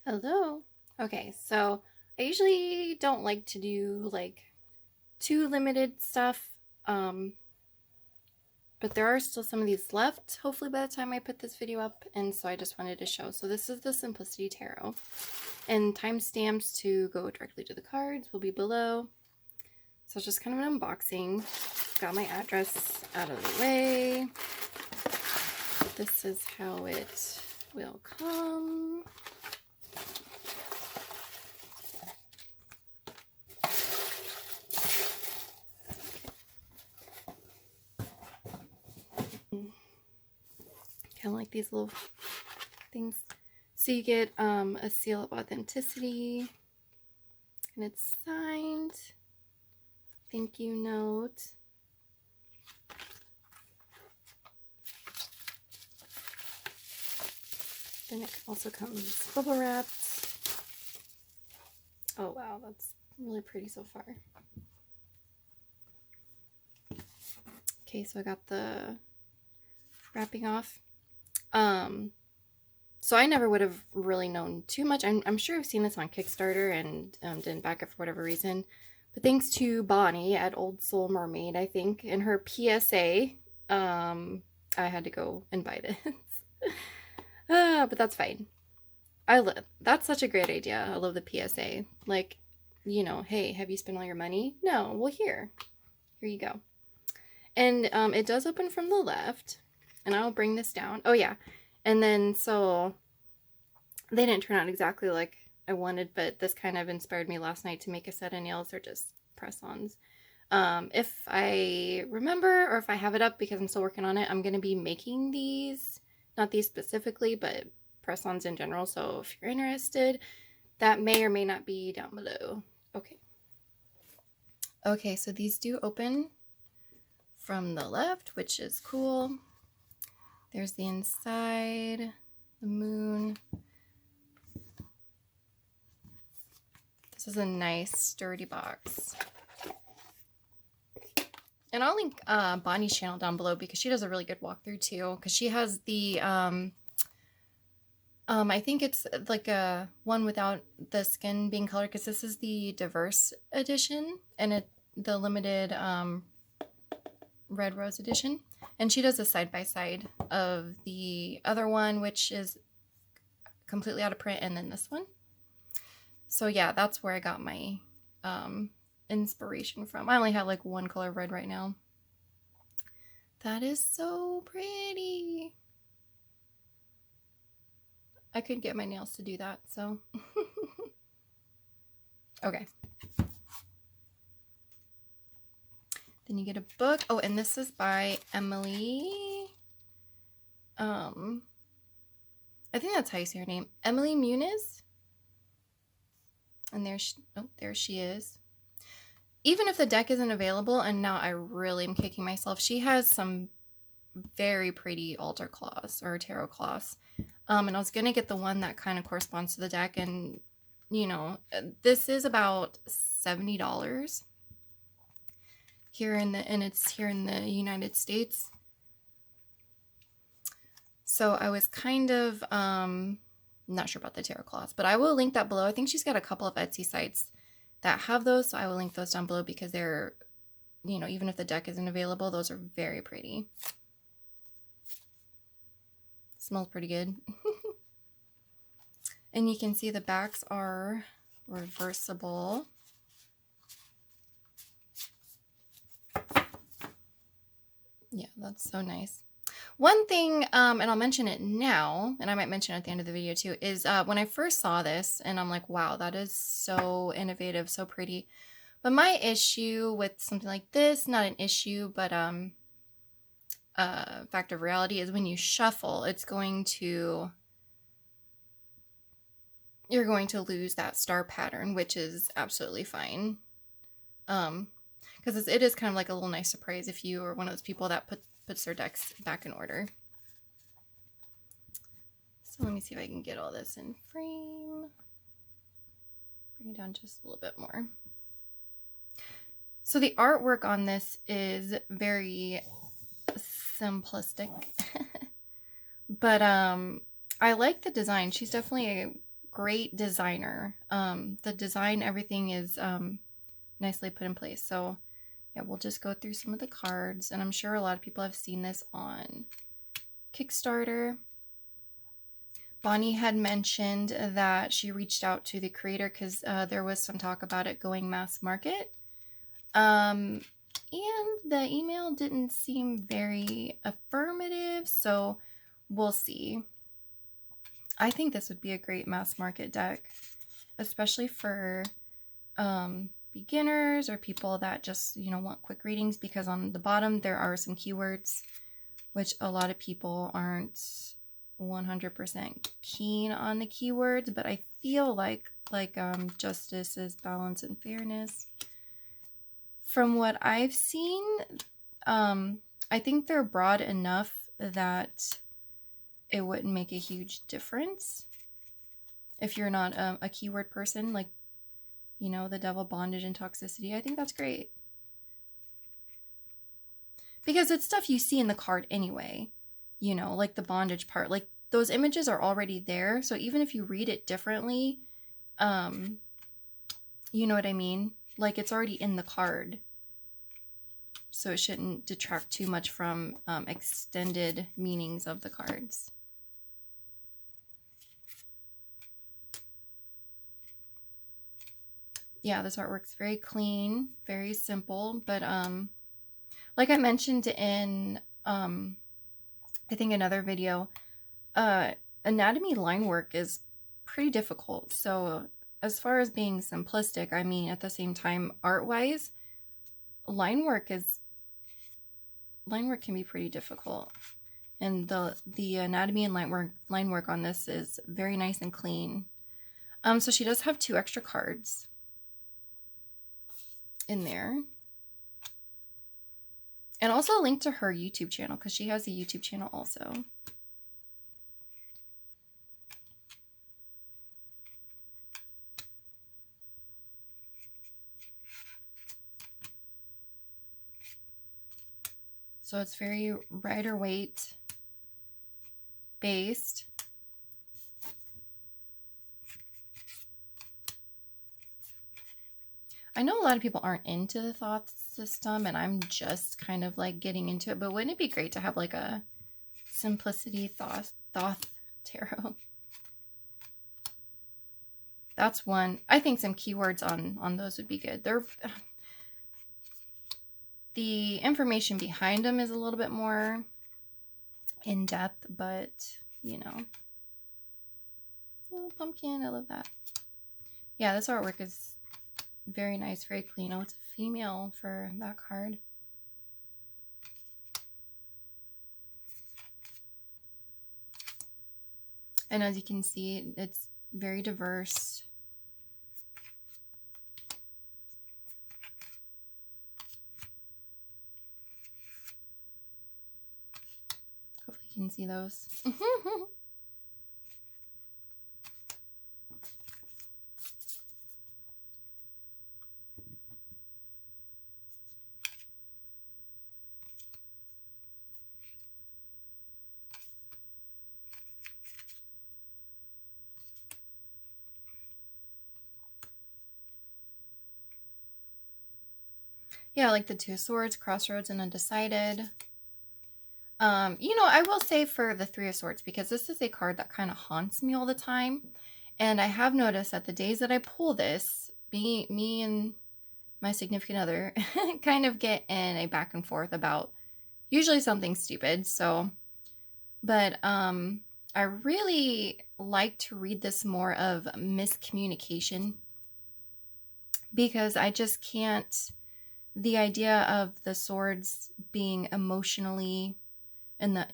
Hello. Okay, so I usually don't like to do like too limited stuff, but there are still some of these left, hopefully by the time I put this video up, and so I just wanted to show. So this is the Simplicity Tarot, and timestamps to go directly to the cards will be below. So it's just kind of an unboxing. Got my address out of the way. This is how it will come. Kind of like these little things. So you get a seal of authenticity, and it's signed. Thank you note. Then it also comes bubble wrapped. Oh wow, that's really pretty so far. Okay, so I got the wrapping off. So I never would have really known too much. I'm sure I've seen this on Kickstarter and didn't back it for whatever reason. But thanks to Bonnie at Old Soul Mermaid, I think, in her PSA, I had to go and buy this. But that's fine. That's such a great idea. I love the PSA. Like, you know, hey, have you spent all your money? No. Well, here you go. And it does open from the left, and I'll bring this down. Oh yeah, and then so they didn't turn out exactly like I wanted, but this kind of inspired me last night to make a set of nails. They're just press-ons. If I remember, or if I have it up because I'm still working on it, I'm going to be making these, not these specifically, but press-ons in general. So if you're interested, that may or may not be down below. Okay, so these do open from the left, which is cool. There's the inside, the moon. This is a nice sturdy box. And I'll link Bonnie's channel down below because she does a really good walkthrough too. Because she has the, I think it's like a one without the skin being colored, because this is the diverse edition and the limited red rose edition. And she does a side-by-side of the other one, which is completely out of print, and then this one. So yeah, that's where I got my inspiration from. I only have like one color of red right now. That is so pretty. I couldn't get my nails to do that, so. Okay. Then you get a book. Oh, and this is by Emilie. I think that's how you say her name. Emilie Muniz. And there she is. Even if the deck isn't available, and now I really am kicking myself, she has some very pretty altar cloths or tarot cloths. And I was going to get the one that kind of corresponds to the deck, and, you know, this is about $70 here and it's here in the United States. So I was kind of not sure about the tarot cloths, but I will link that below. I think she's got a couple of Etsy sites that have those, so I will link those down below because they're, you know, even if the deck isn't available, those are very pretty. Smells pretty good. And you can see the backs are reversible. Yeah, that's so nice. One thing, and I'll mention it now, and I might mention it at the end of the video too, is when I first saw this, and I'm like, wow, that is so innovative, so pretty. But my issue with something like this, not an issue, but fact of reality, is when you shuffle, you're going to lose that star pattern, which is absolutely fine. Because it is kind of like a little nice surprise if you are one of those people that puts their decks back in order. So let me see if I can get all this in frame. Bring it down just a little bit more. So the artwork on this is very simplistic. But I like the design. She's definitely great designer. The design, everything is nicely put in place. So yeah, we'll just go through some of the cards, and I'm sure a lot of people have seen this on Kickstarter. Bonnie had mentioned that she reached out to the creator because there was some talk about it going mass market. And the email didn't seem very affirmative, so we'll see. I think this would be a great mass market deck, especially for beginners or people that just, want quick readings, because on the bottom there are some keywords which a lot of people aren't 100% keen on the keywords, but I feel like justice is balance and fairness. From what I've seen, I think they're broad enough that it wouldn't make a huge difference if you're not a keyword person, like, the devil, bondage, and toxicity. I think that's great. Because it's stuff you see in the card anyway, like the bondage part. Like, those images are already there, so even if you read it differently, you know what I mean? Like, it's already in the card. So it shouldn't detract too much from extended meanings of the cards. Yeah, this artwork's very clean, very simple, but like I mentioned in I think another video, anatomy line work is pretty difficult. So as far as being simplistic, I mean, at the same time, art-wise, line work can be pretty difficult. And the anatomy and line work on this is very nice and clean. So she does have 2 extra cards in there. And also a link to her YouTube channel, because she has a YouTube channel also. So it's very Rider-Waite based. I know a lot of people aren't into the Thoth system, and I'm just kind of like getting into it, but wouldn't it be great to have like a simplicity Thoth tarot? That's one. I think some keywords on those would be good. The information behind them is a little bit more in depth, but little pumpkin, I love that. Yeah, this artwork is very nice, very clean. Oh, it's a female for that card. And as you can see, it's very diverse. Hopefully you can see those. Yeah, like the 2 swords, crossroads, and undecided. I will say for the 3 of swords, because this is a card that kind of haunts me all the time. And I have noticed that the days that I pull this, me and my significant other kind of get in a back and forth about usually something stupid. So, but I really like to read this more of miscommunication, because I just can't. The idea of the swords being emotionally, and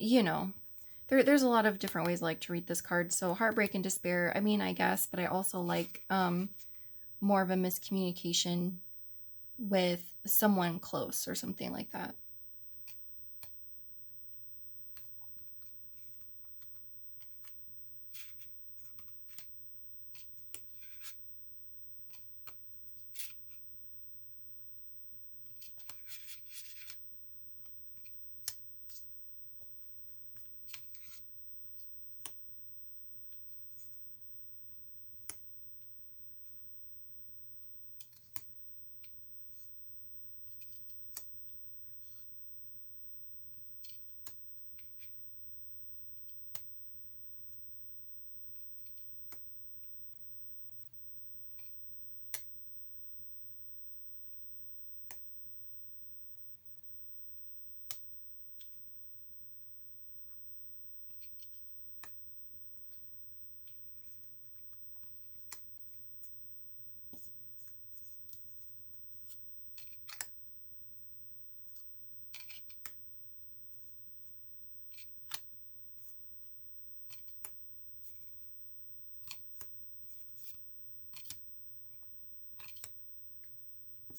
there's a lot of different ways I like to read this card. So heartbreak and despair, I mean, I guess, but I also like more of a miscommunication with someone close or something like that.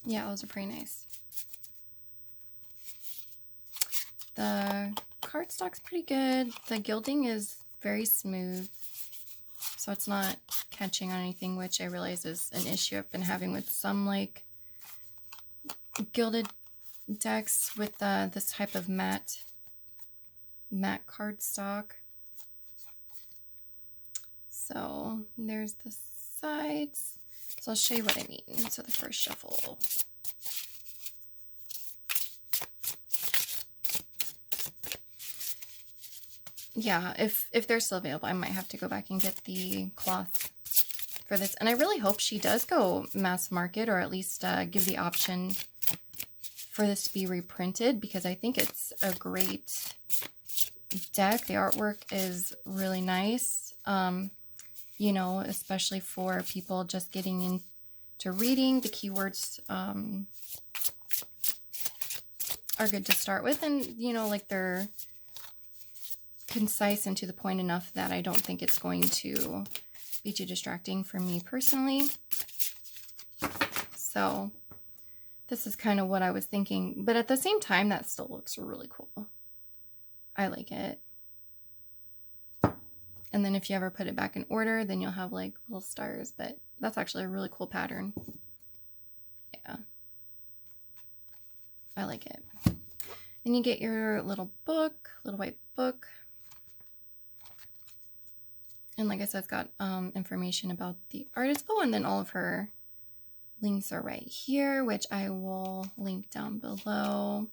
Yeah, those are pretty nice. The cardstock's pretty good. The gilding is very smooth, so it's not catching on anything, which I realize is an issue I've been having with some like gilded decks with this type of matte cardstock. So there's the sides. So I'll show you what I mean. So the first shuffle. Yeah, if they're still available, I might have to go back and get the cloth for this. And I really hope she does go mass market, or at least give the option for this to be reprinted, because I think it's a great deck. The artwork is really nice, you know, especially for people just getting into reading. The keywords are good to start with, and you know, like they're concise and to the point enough that I don't think it's going to be too distracting for me personally. So this is kind of what I was thinking, but at the same time, that still looks really cool. I like it. And then if you ever put it back in order, then you'll have like little stars, but that's actually a really cool pattern. Yeah. I like it. Then you get your little book, little white book. And like I said, it's got information about the artist. Oh, and then all of her links are right here, which I will link down below.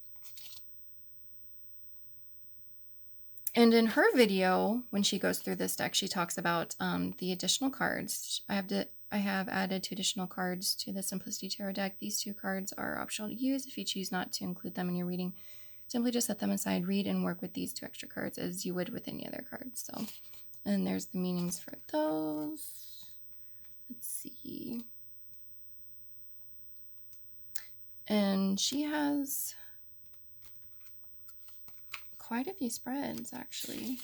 And in her video, when she goes through this deck, she talks about the additional cards. I have added 2 additional cards to the Simplicity Tarot deck. These 2 cards are optional to use. If you choose not to include them in your reading, simply just set them aside, read, and work with these 2 extra cards as you would with any other cards. So, and there's the meanings for those. Let's see. And she has quite a few spreads, actually.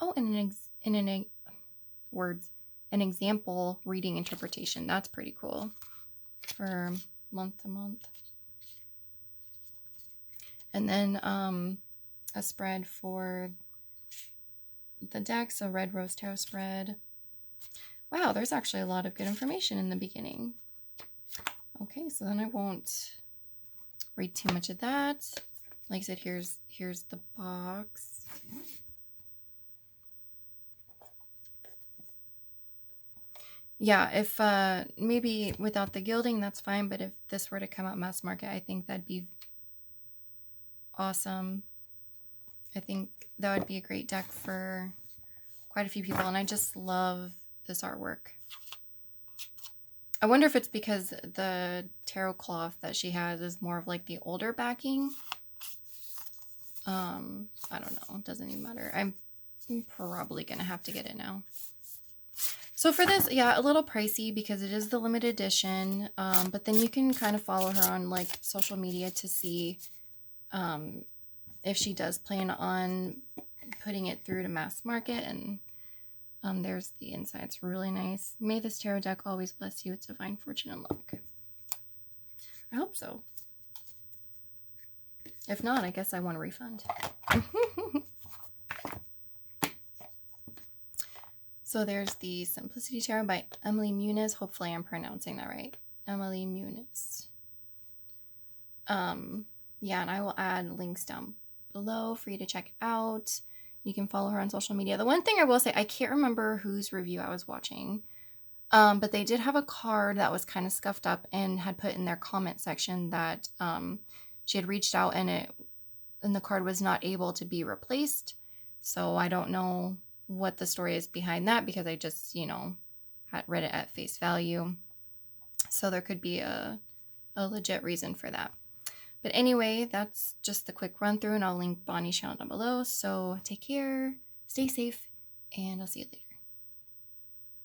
Oh, and an example reading interpretation. That's pretty cool for month to month. And then a spread for the decks, a Red Rose Tarot spread. Wow, there's actually a lot of good information in the beginning. Okay, so then I won't read too much of that. Like I said, here's the box. Yeah, if maybe without the gilding, that's fine, but if this were to come out mass market, I think that'd be awesome. I think that would be a great deck for quite a few people, and I just love this artwork. I wonder if it's because the tarot cloth that she has is more of like the older backing. I don't know. It doesn't even matter. I'm probably going to have to get it now. So for this, yeah, a little pricey because it is the limited edition. But then you can kind of follow her on like social media to see if she does plan on putting it through to mass market. And there's the inside. It's really nice. May this tarot deck always bless you with divine fortune and luck. I hope so. If not, I guess I want a refund. So there's the Simplicity Tarot by Emilie Muniz. Hopefully I'm pronouncing that right. Emilie Muniz. Yeah, and I will add links down below for you to check out. You can follow her on social media. The one thing I will say, I can't remember whose review I was watching, but they did have a card that was kind of scuffed up and had put in their comment section that she had reached out and the card was not able to be replaced. So I don't know what the story is behind that because I just, you know, had read it at face value. So there could be a legit reason for that. But anyway, that's just the quick run through, and I'll link Bonnie's channel down below. So take care, stay safe, and I'll see you later.